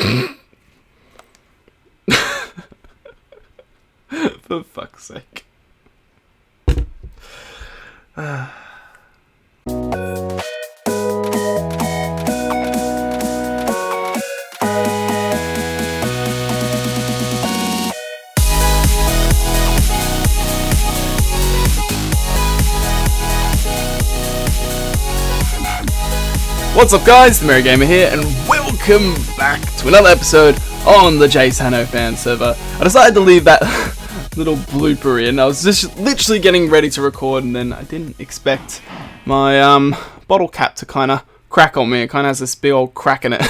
For fuck's sake. What's up guys, TheMerryGamer here, and welcome back to another episode on the JSano Fan Server. I decided to leave that little blooper in. I was just literally getting ready to record, and then I didn't expect my bottle cap to kind of crack on me. It kind of has this big old crack in it,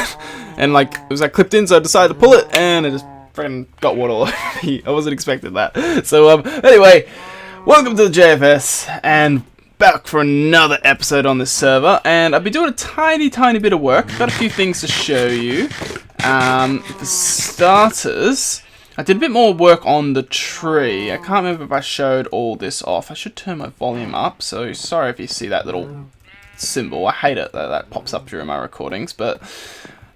and like it was like clipped in, so I decided to pull it, and it just freaking got water all over me. I wasn't expecting that. So anyway, welcome to the JFS, and back for another episode on this server, and I've been doing a tiny bit of work. Got a few things to show you. For starters, I did a bit more work on the tree. I can't remember if I showed all this off. I should turn my volume up, so sorry if you see that little symbol. I hate it that that pops up during my recordings, but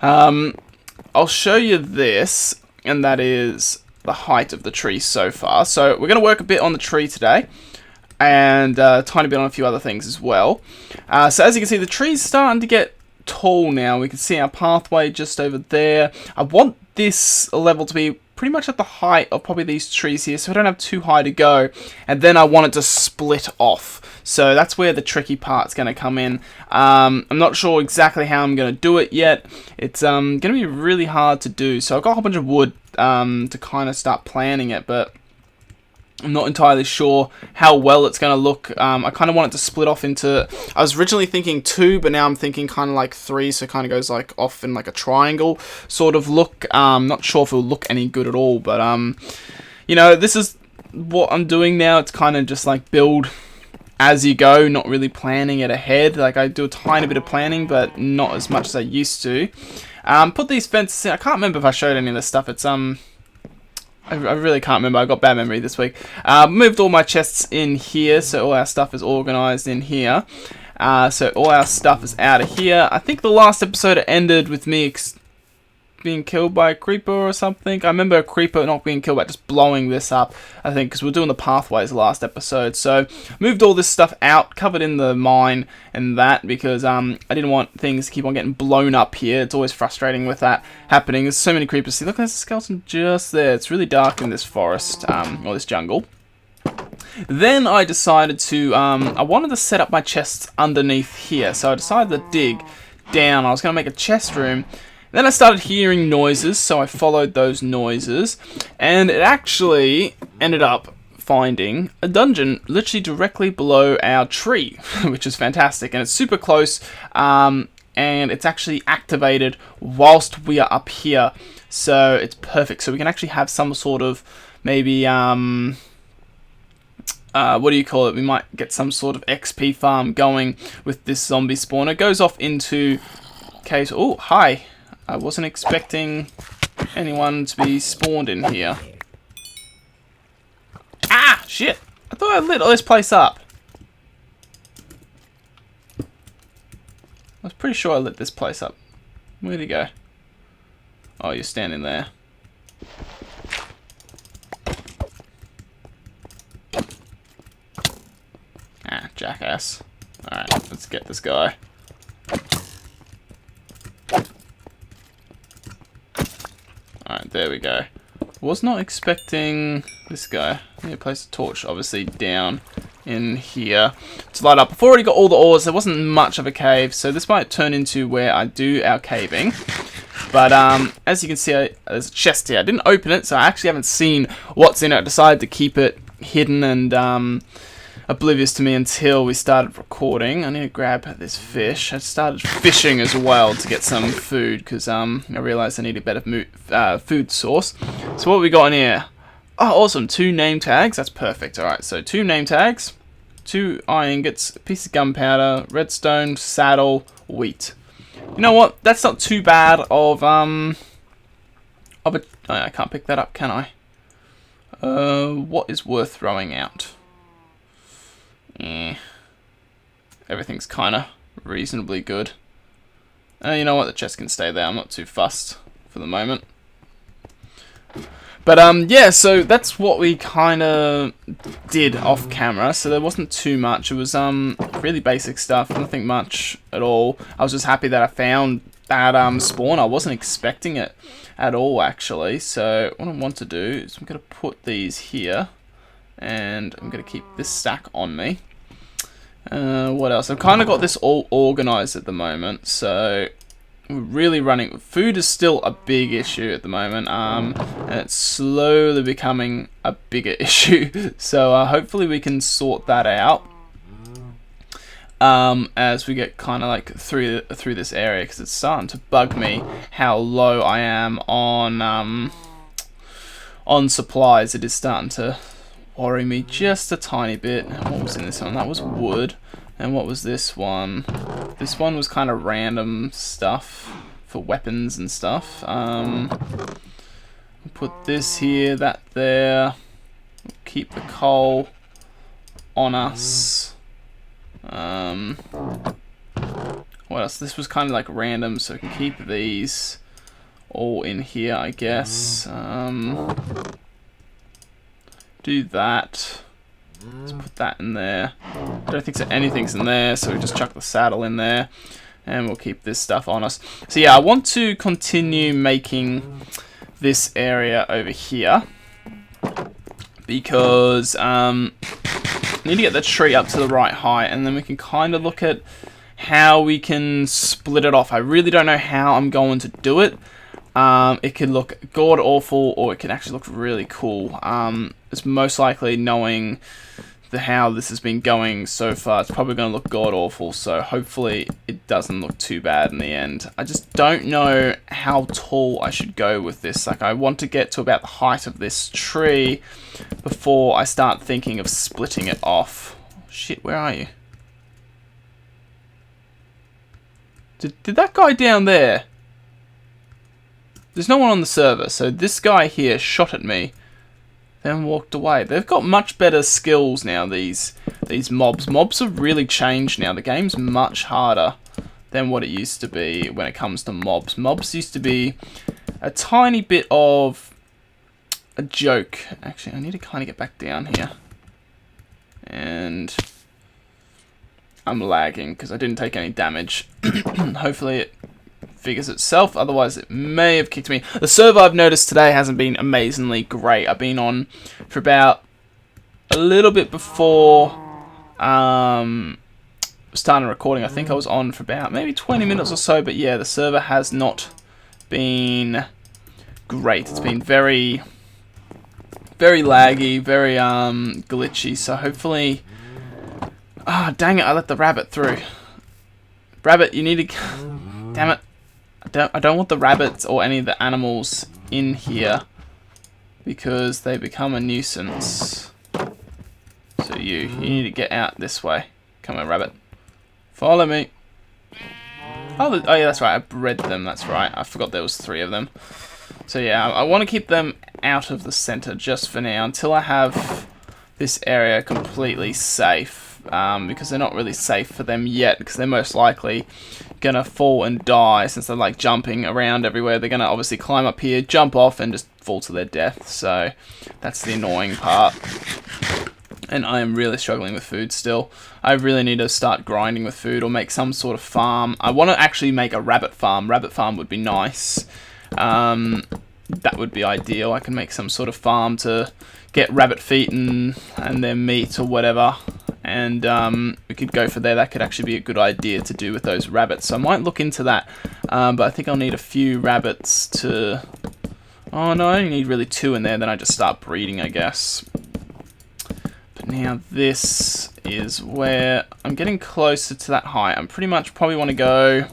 I'll show you this, and that is the height of the tree so far. So we're going to work a bit on the tree today, and a tiny bit on a few other things as well. So as you can see, the tree's starting to get tall now. We can see our pathway just over there. I want this level to be pretty much at the height of probably these trees here, so I don't have too high to go, and then I want it to split off. So that's where the tricky part's going to come in. I'm not sure exactly how I'm going to do it yet. It's going to be really hard to do. So I've got a whole bunch of wood to kind of start planning it, but I'm not entirely sure how well it's going to look. I kind of want it to split off into... I was originally thinking 2, but now I'm thinking kind of like 3, so it kind of goes like off in like a triangle sort of look. Not sure if it'll look any good at all, but you know, this is what I'm doing now. It's kind of just like build as you go, not really planning it ahead. Like I do a tiny bit of planning, but not as much as I used to. Put these fences in. I can't remember if I showed any of this stuff. It's I really can't remember. I've got bad memory this week. Moved all my chests in here, so all our stuff is organised in here. So all our stuff is out of here. I think the last episode ended with me being killed by a creeper or something. I remember a creeper not being killed, but just blowing this up, I think, because we were doing the pathways last episode. So moved all this stuff out, covered in the mine and that, because I didn't want things to keep on getting blown up here. It's always frustrating with that happening. There's so many creepers. See, look, there's a skeleton just there. It's really dark in this forest, or this jungle. Then I decided to, I wanted to set up my chests underneath here. So I decided to dig down. I was going to make a chest room. Then I started hearing noises, so I followed those noises, and it actually ended up finding a dungeon literally directly below our tree, which is fantastic, and it's super close, and it's actually activated whilst we are up here, so it's perfect. So we can actually have some sort of, maybe, what do you call it? We might get some sort of XP farm going with this zombie spawner. It goes off into case. Oh, hi. I wasn't expecting anyone to be spawned in here. Ah, shit. I thought I lit all this place up. I was pretty sure I lit this place up. Where'd he go? Oh, you're standing there. Ah, jackass. Alright, let's get this guy. Alright, there we go. Was not expecting this guy. I need to place a torch, obviously, down in here to light up. I've already got all the ores. There wasn't much of a cave, so this might turn into where I do our caving. But as you can see, there's a chest here. I didn't open it, so I actually haven't seen what's in it. I decided to keep it hidden and oblivious to me until we started recording. I need to grab this fish. I started fishing as well to get some food because I realized I need a better food source. So what we got in here? Oh, awesome. 2 name tags. That's perfect. Alright, so 2 name tags, 2 iron ingots, a piece of gunpowder, redstone, saddle, wheat. You know what? That's not too bad of a... Oh, I can't pick that up, can I? What is worth throwing out? Everything's kind of reasonably good. You know what? The chest can stay there. I'm not too fussed for the moment. But yeah, so that's what we kind of did off camera. So there wasn't too much. It was really basic stuff, nothing much at all. I was just happy that I found that spawn. I wasn't expecting it at all, actually. So what I want to do is I'm going to put these here, and I'm going to keep this stack on me. What else? I've kind of got this all organized at the moment, so we're really running. Food is still a big issue at the moment, and it's slowly becoming a bigger issue. So hopefully we can sort that out as we get kind of like through this area, because it's starting to bug me how low I am on supplies. It is starting to worry me just a tiny bit. What was in this one? That was wood. And what was this one? This one was kind of random stuff for weapons and stuff. Put this here, that there. Keep the coal on us. What else? This was kind of like random, so we can keep these all in here, I guess. Do that. Let's put that in there. Don't think so anything's in there, so we just chuck the saddle in there, and we'll keep this stuff on us. So yeah, I want to continue making this area over here, because I need to get the tree up to the right height, and then we can kind of look at how we can split it off. I really don't know how I'm going to do it. It could look god awful, or it could actually look really cool. It's most likely, knowing how this has been going so far, it's probably going to look god awful, so hopefully it doesn't look too bad in the end. I just don't know how tall I should go with this. Like, I want to get to about the height of this tree before I start thinking of splitting it off. Shit, where are you? Did that guy down there? There's no one on the server, so this guy here shot at me, then walked away. They've got much better skills now, these mobs. Mobs have really changed now. The game's much harder than what it used to be when it comes to mobs. Mobs used to be a tiny bit of a joke. Actually, I need to kind of get back down here. And I'm lagging because I didn't take any damage. Hopefully it figures itself, otherwise it may have kicked me. The server, I've noticed today, hasn't been amazingly great. I've been on for about a little bit before starting recording. I think I was on for about maybe 20 minutes or so, but yeah, the server has not been great. It's been very, very laggy, very glitchy, so hopefully... Ah, dang it, I let the rabbit through. Rabbit, you need to... Damn it. I don't want the rabbits or any of the animals in here, because they become a nuisance. So you need to get out this way. Come on, rabbit. Follow me. Oh yeah, that's right. I bred them. That's right. I forgot there was 3 of them. So yeah, I want to keep them out of the center just for now, until I have this area completely safe. Because they're not really safe for them yet, because they're most likely gonna fall and die, since they're like jumping around everywhere. They're gonna obviously climb up here, jump off, and just fall to their death. So that's the annoying part. And I am really struggling with food still. I really need to start grinding with food, or make some sort of farm. I want to actually make a rabbit farm. Rabbit farm would be nice. That would be ideal. I can make some sort of farm to get rabbit feet and their meat or whatever. And we could go for there. That could actually be a good idea to do with those rabbits. So I might look into that. But I think I'll need a few rabbits to... Oh no, I only need really 2 in there. Then I just start breeding, I guess. But now this is where I'm getting closer to that height. I'm pretty much probably want to go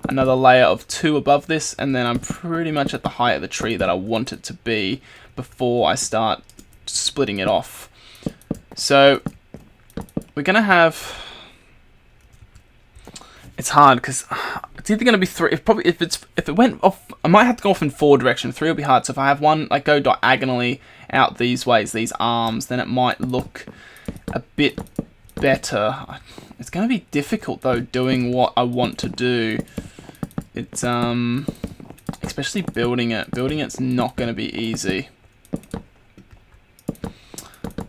another layer of 2 above this. And then I'm pretty much at the height of the tree that I want it to be before I start splitting it off. So... we're gonna have... It's hard because it's either gonna be 3. If it went off, I might have to go off in 4 directions. 3 will be hard. So if I have one like go diagonally out these ways, these arms, then it might look a bit better. It's gonna be difficult though, doing what I want to do. It's especially building it. Building it's not going to be easy.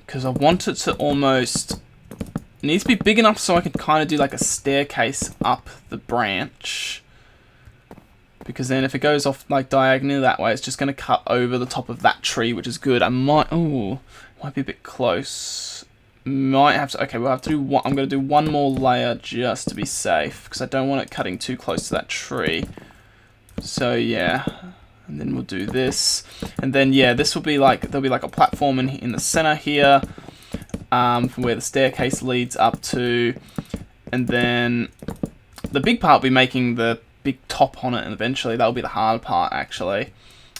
Because I want it to almost... It needs to be big enough so I can kind of do like a staircase up the branch. Because then if it goes off like diagonally that way, it's just going to cut over the top of that tree, which is good. I might... Oh, might be a bit close. Might have to... Okay, we'll have to do one... I'm going to do one more layer just to be safe. Because I don't want it cutting too close to that tree. So, yeah. And then we'll do this. And then, yeah, this will be like... There'll be like a platform in the center here. From where the staircase leads up to. And then... The big part will be making the big top on it. And eventually that'll be the hard part, actually.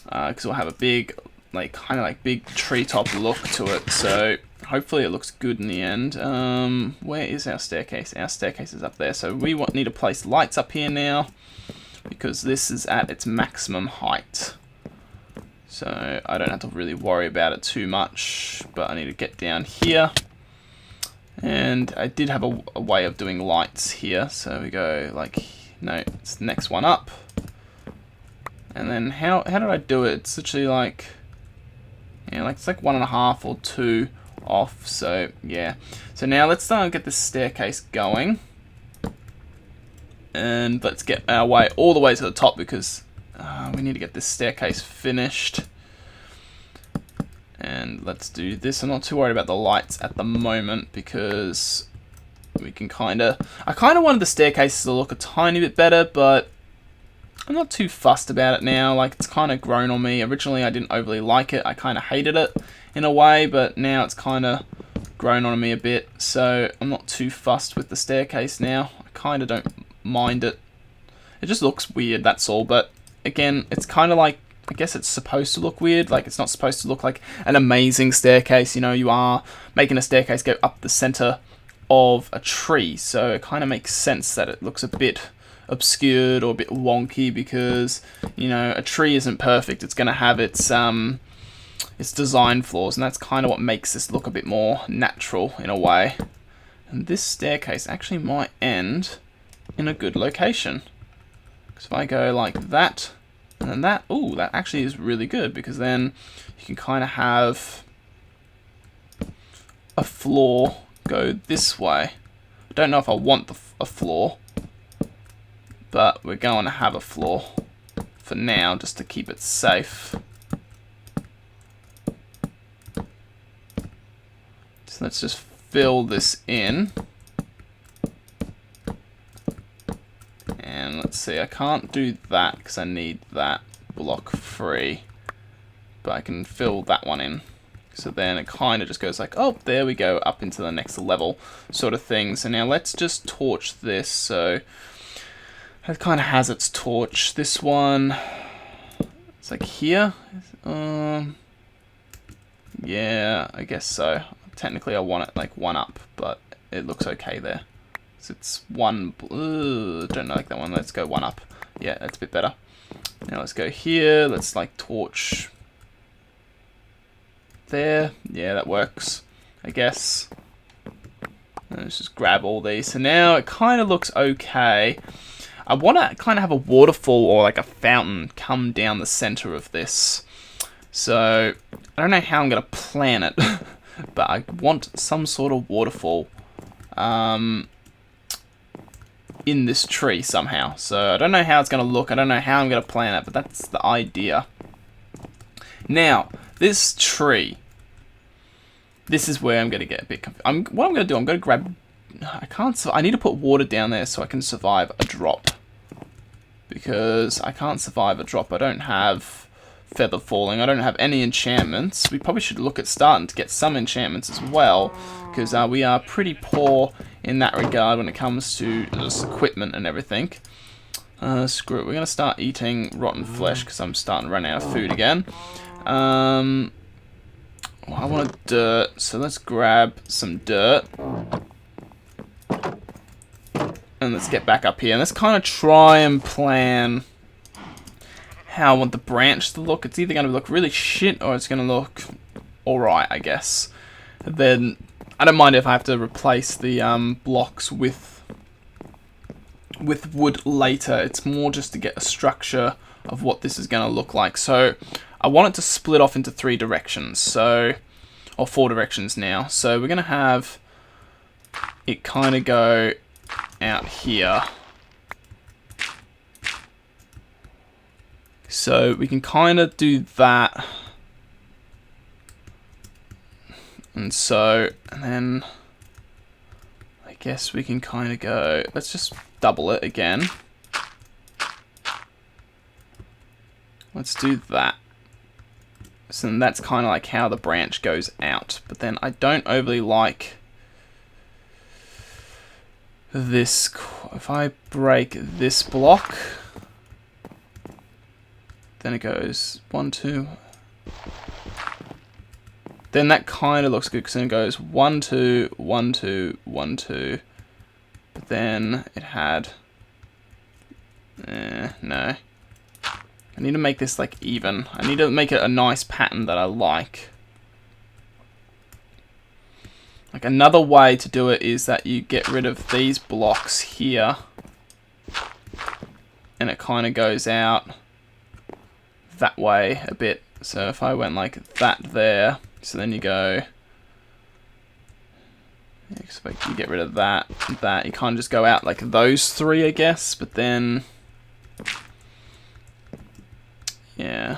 Because we'll have a big... Like, kind of like big treetop look to it. So... Hopefully it looks good in the end. Where is our staircase? Our staircase is up there. So we need to place lights up here now. Because this is at its maximum height. So I don't have to really worry about it too much. But I need to get down here. And I did have a way of doing lights here. So we go like... No, it's the next one up. And then how did I do it? It's literally like... Yeah, like it's like 1.5 or 2 off. So yeah. So now let's get this staircase going. And let's get our way all the way to the top because we need to get this staircase finished. And let's do this. I'm not too worried about the lights at the moment because we can I kind of wanted the staircase to look a tiny bit better, but I'm not too fussed about it now. Like, it's kind of grown on me. Originally, I didn't overly like it. I kind of hated it in a way, but now it's kind of grown on me a bit. So I'm not too fussed with the staircase now. I kind of don't mind it. It just looks weird, that's all. But again, it's kind of like, I guess it's supposed to look weird. Like, it's not supposed to look like an amazing staircase. You know, you are making a staircase go up the center of a tree. So it kind of makes sense that it looks a bit obscured or a bit wonky because, you know, a tree isn't perfect. It's going to have its design flaws, and that's kind of what makes this look a bit more natural in a way. And this staircase actually might end in a good location. Because if I go like that, and then that, ooh, that actually is really good because then you can kind of have a floor go this way. I don't know if I want a floor, but we're going to have a floor for now just to keep it safe. So let's just fill this in. And let's see, I can't do that because I need that block free. But I can fill that one in. So then it kind of just goes like, oh, there we go, up into the next level sort of thing. So now let's just torch this. So it kind of has its torch. This one, it's like here. Yeah, I guess so. Technically I want it like one up, but it looks okay there. So it's one, don't like that one. Let's go one up. Yeah, that's a bit better. Now let's go here. Let's like torch there. Yeah, that works, I guess. And let's just grab all these. So now it kind of looks okay. I want to kind of have a waterfall or like a fountain come down the center of this. So I don't know how I'm going to plan it, but I want some sort of waterfall in this tree somehow. So I don't know how it's going to look. I don't know how I'm going to plan it, but that's the idea. Now, this tree, this is where I'm going to get a bit confused. What I'm going to do, I'm going to grab... I need to put water down there so I can survive a drop. Because I can't survive a drop. I don't have feather falling. I don't have any enchantments. We probably should look at starting to get some enchantments as well. Because we are pretty poor in that regard when it comes to just equipment and everything. Screw it. We're going to start eating rotten flesh because I'm starting to run out of food again. I want dirt. So let's grab some dirt. And let's get back up here. And let's kind of try and plan how I want the branch to look. It's either going to look really shit or it's going to look alright, I guess. And then I don't mind if I have to replace the blocks with wood later. It's more just to get a structure of what this is going to look like. So I want it to split off into 3 directions, so, or 4 directions now. So we're going to have it kind of go out here. So we can kind of do that. And then I guess we can kind of go, let's just double it again. Let's do that. So then that's kind of like how the branch goes out. But then I don't overly like this. If I break this block, then it goes 1, 2. Then that kind of looks good because then it goes 1, 2, 1, 2, 1, 2. But then it had, no. I need to make this like even. I need to make it a nice pattern that I like. Like another way to do it is that you get rid of these blocks here. And it kind of goes out that way a bit. So if I went like that there, so then you go, you get rid of that, you kind of just go out like those 3, I guess, but then, yeah,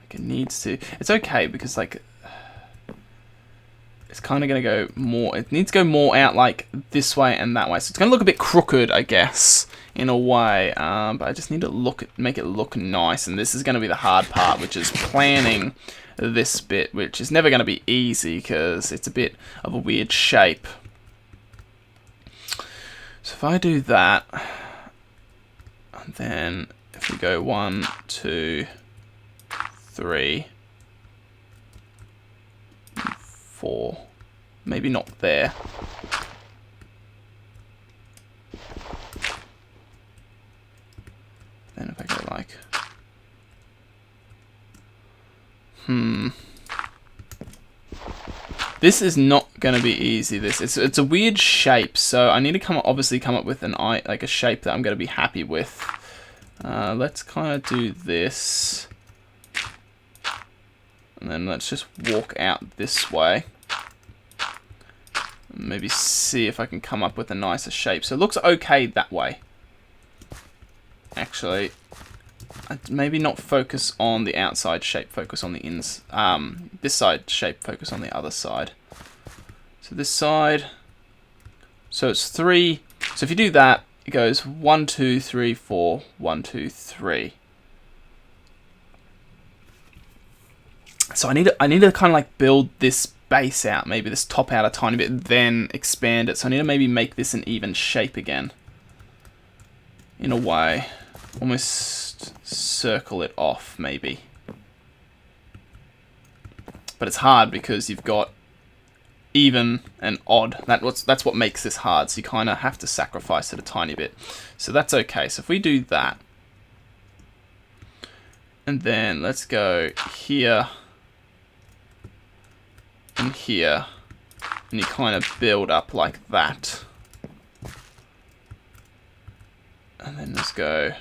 like it needs to, it's okay because like, it's kind of going to go more, it needs to go more out like this way and that way, so it's going to look a bit crooked, I guess, in a way, but I just need to make it look nice, and this is going to be the hard part, which is planning this bit, which is never going to be easy because it's a bit of a weird shape. So if I do that, and then if we go 1, 2, 3, 4, maybe not there. Then if I go like, this is not going to be easy. It's a weird shape, so I need to obviously come up with like a shape that I'm going to be happy with. Let's kind of do this, and then let's just walk out this way. Maybe see if I can come up with a nicer shape. So it looks okay that way. Actually, I'd maybe not focus on the outside shape, focus on the this side shape, focus on the other side. So this side, so it's 3, so if you do that, it goes 1, 2, 3, 4, 1, 2, 3. So I need to kind of like build this base out, maybe this top out a tiny bit, then expand it. So I need to maybe make this an even shape again, in a way. Almost circle it off, maybe. But it's hard because you've got even and odd. That's what makes this hard. So you kind of have to sacrifice it a tiny bit. So that's okay. So if we do that, and then let's go here and here, and you kind of build up like that. And then let's go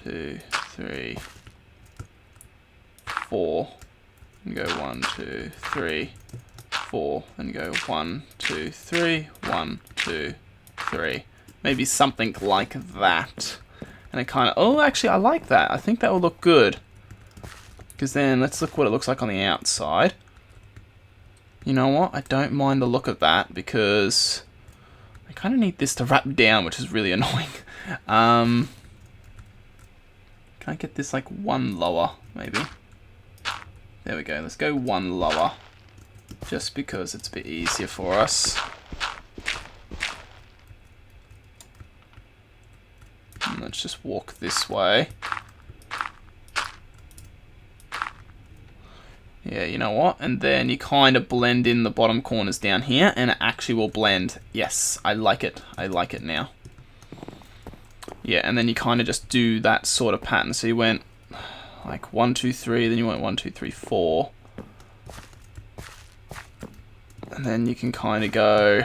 2, 3, 4, and go 1, 2, 3, 4, and go 1, 2, 3, 1, 2, 3. Maybe something like that. And it kind of, oh, actually, I like that. I think that will look good. Because then, let's look what it looks like on the outside. You know what? I don't mind the look of that, because I kind of need this to wrap down, which is really annoying. Can I get this like 1 lower, maybe? There we go. Let's go 1 lower, just because it's a bit easier for us. And let's just walk this way. Yeah, you know what? And then you kind of blend in the bottom corners down here, and it actually will blend. Yes, I like it. I like it now. Yeah, and then you kind of just do that sort of pattern. So you went like 1, 2, 3, then you went 1, 2, 3, 4. And then you can kind of go,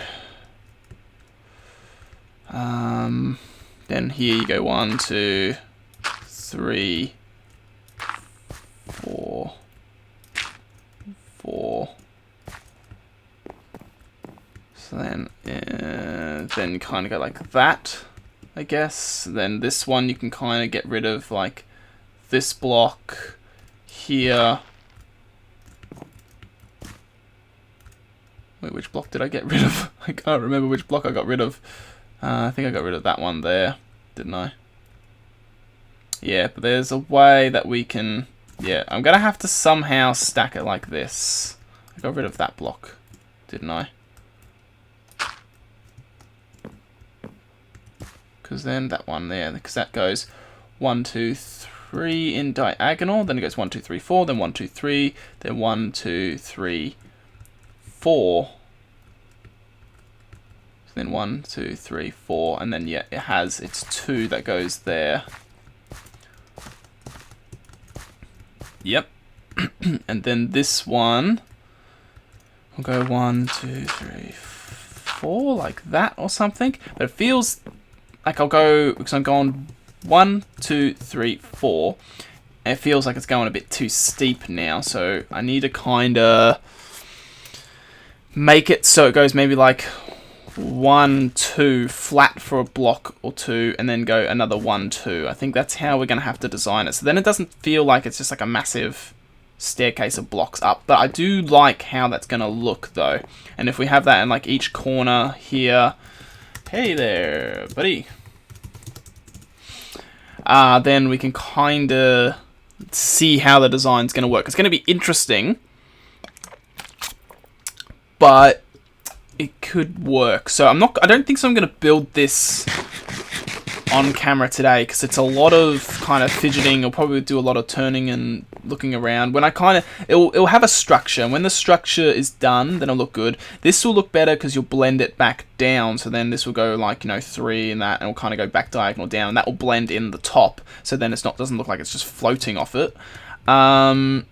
then here you go 1, 2, 3, 4, 4. So then kind of go like that, I guess. Then this one you can kind of get rid of like this block here. Wait, which block did I get rid of? I can't remember which block I got rid of. I think I got rid of that one there, didn't I? Yeah, but there's a way that we can... Yeah, I'm going to have to somehow stack it like this. I got rid of that block, didn't I? Because then that one there, because that goes 1, 2, 3 in diagonal. Then it goes 1, 2, 3, 4. Then 1, 2, 3. Then 1, 2, 3, 4. So then 1, 2, 3, 4. And then, yeah, it has its 2 that goes there. Yep. And then this one will go 1, 2, 3, 4, like that or something. But it feels like I'll go, because I'm going 1, 2, 3, 4. And it feels like it's going a bit too steep now. So I need to kind of make it so it goes maybe like 1, 2 flat for a block or 2, and then go another 1, 2. I think that's how we're going to have to design it. So then it doesn't feel like it's just like a massive staircase of blocks up. But I do like how that's going to look though. And if we have that in like each corner here, hey there, buddy. Then we can kind of see how the design's going to work. It's going to be interesting, but it could work. So I don't think so I'm going to build this on camera today, because it's a lot of kind of fidgeting. I'll probably do a lot of turning and looking around. When I kind of, it'll have a structure. And when the structure is done, then it'll look good. This will look better because you'll blend it back down. So then this will go like, 3 and that, and it'll kind of go back diagonal down, and that will blend in the top. So then doesn't look like it's just floating off it. And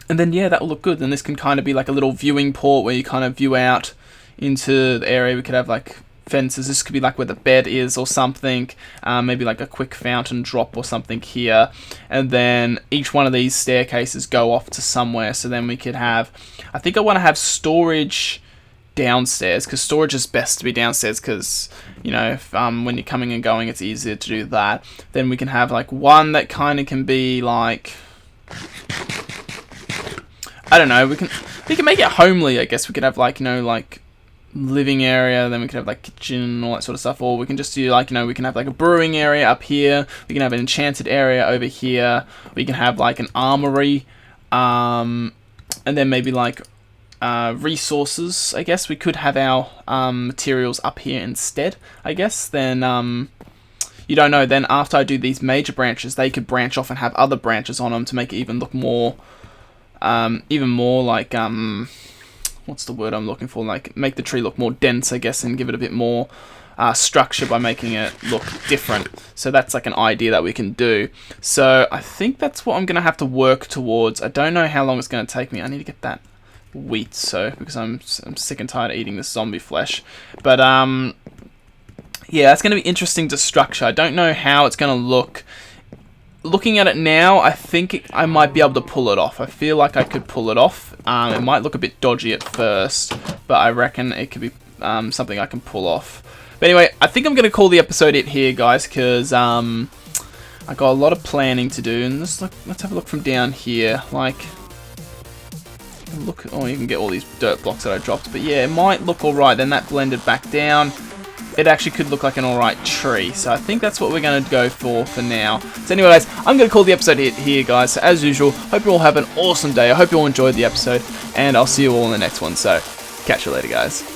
then, yeah, that will look good. Then this can kind of be like a little viewing port where you kind of view out into the area. We could have like fences. This could be like where the bed is or something. Maybe like a quick fountain drop or something here. And then each one of these staircases go off to somewhere. So then we could have, I think I want to have storage downstairs, because storage is best to be downstairs, because if, when you're coming and going, it's easier to do that. Then we can have like one that kind of can be like, I don't know, we can make it homely, I guess. We could have like, like living area, then we could have like kitchen and all that sort of stuff, or we can just do like, we can have like a brewing area up here, we can have an enchanted area over here, we can have like an armory, and then maybe like resources, I guess. We could have our materials up here instead, I guess. Then you don't know, then after I do these major branches, they could branch off and have other branches on them to make it even look more like, what's the word I'm looking for? Like, make the tree look more dense, I guess, and give it a bit more structure by making it look different. So that's like an idea that we can do. So I think that's what I'm going to have to work towards. I don't know how long it's going to take me. I need to get that wheat, because I'm sick and tired of eating this zombie flesh. But, yeah, that's going to be interesting to structure. I don't know how it's going to look. Looking at it now, I think I might be able to pull it off. I feel like I could pull it off. It might look a bit dodgy at first, but I reckon it could be something I can pull off. But anyway, I think I'm going to call the episode it here, guys, because I got a lot of planning to do. And let's have a look from down here. Like, look, oh, you can get all these dirt blocks that I dropped. But yeah, it might look alright. Then that blended back down. It actually could look like an alright tree. So I think that's what we're going to go for now. So anyway, guys, I'm going to call the episode here, guys. So as usual, hope you all have an awesome day. I hope you all enjoyed the episode, and I'll see you all in the next one. So catch you later, guys.